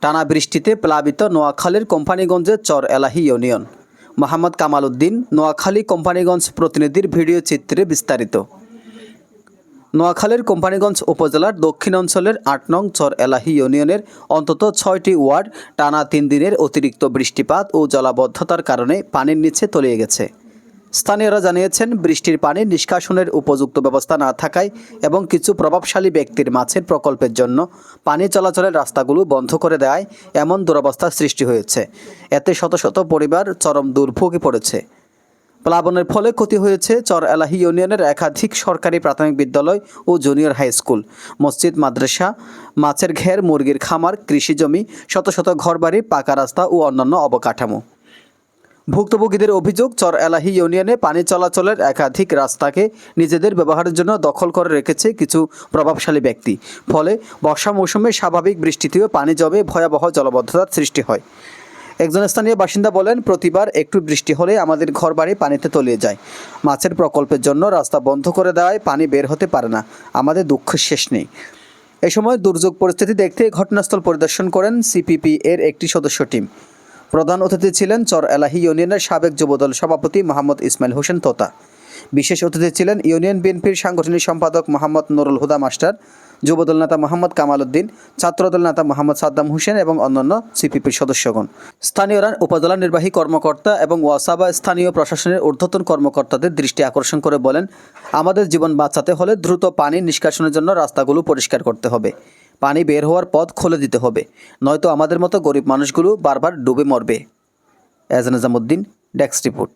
টানা বৃষ্টিতে প্লাবিত নোয়াখালীর কোম্পানিগঞ্জের চর এলাহি ইউনিয়ন। মোহাম্মদ কামাল উদ্দিন, নোয়াখালী কোম্পানিগঞ্জ প্রতিনিধির ভিডিও চিত্রে বিস্তারিত। নোয়াখালীর কোম্পানিগঞ্জ উপজেলার দক্ষিণ অঞ্চলের ৮ নং চর এলাহি ইউনিয়নের অন্তত ৬টি ওয়ার্ড টানা ৩ দিনের অতিরিক্ত বৃষ্টিপাত ও জলাবদ্ধতার কারণে পানির নিচে তলিয়ে গেছে। স্থানীয়রা জানিয়েছেন, বৃষ্টির পানি নিষ্কাশনের উপযুক্ত ব্যবস্থা না থাকায় এবং কিছু প্রভাবশালী ব্যক্তির মাছের প্রকল্পের জন্য পানি চলাচলের রাস্তাগুলো বন্ধ করে দেওয়ায় এমন দুরবস্থার সৃষ্টি হয়েছে। এতে শত শত পরিবার চরম দুর্ভোগে পড়েছে। প্লাবনের ফলে ক্ষতি হয়েছে চর এলাহি ইউনিয়নের একাধিক সরকারি প্রাথমিক বিদ্যালয় ও জুনিয়র হাই স্কুল, মসজিদ, মাদ্রাসা, মাছের ঘের, মুরগির খামার, কৃষিজমি, শত শত ঘরবাড়ি, পাকা রাস্তা ও অন্যান্য অবকাঠামো। ভুক্তভোগীদের অভিযোগ, চর এলাহি ইউনিয়নে পানি চলাচলের একাধিক রাস্তাকে নিজেদের ব্যবহারের জন্য দখল করে রেখেছে কিছু প্রভাবশালী ব্যক্তি। ফলে বর্ষা মৌসুমে স্বাভাবিক বৃষ্টিতেও পানি জমে ভয়াবহ জলাবদ্ধতার সৃষ্টি হয়। একজন স্থানীয় বাসিন্দা বলেন, প্রতিবার একটু বৃষ্টি হলে আমাদের ঘরবাড়ি পানিতে তলিয়ে যায়। মাছের প্রকল্পের জন্য রাস্তা বন্ধ করে দেওয়ায় পানি বের হতে পারে না। আমাদের দুঃখের শেষ নেই। এ সময় দুর্যোগ পরিস্থিতি দেখতে ঘটনাস্থল পরিদর্শন করেন সিপিপি এর একটি সদস্য টিম। প্রধান অতিথি ছিলেন চর এলাহি ইউনিয়নের সাবেক যুবদল সভাপতি মোহাম্মদ ইসমাইল হোসেন তোতা। বিশেষ অতিথি ছিলেন ইউনিয়ন বিএনপির সাংগঠনিক সম্পাদক মোহাম্মদ নুরুল হুদা মাস্টার, যুবদল নেতা মোহাম্মদ কামাল উদ্দিন, ছাত্রদল নেতা মোহাম্মদ সাদ্দাম হোসেন এবং অন্যান্য সিপিপির সদস্যগণ। স্থানীয়রা উপজেলা নির্বাহী কর্মকর্তা এবং ওয়াসাবা স্থানীয় প্রশাসনের ঊর্ধ্বতন কর্মকর্তাদের দৃষ্টি আকর্ষণ করে বলেন, আমাদের জীবন বাঁচাতে হলে দ্রুত পানি নিষ্কাশনের জন্য রাস্তাগুলো পরিষ্কার করতে হবে। পানি বের হওয়ার পথ খুলে দিতে হবে, নয়তো আমাদের মতো গরিব মানুষগুলো বারবার ডুবে মরবে। এজান নিজামুদ্দিন, ডেস্ক রিপোর্ট।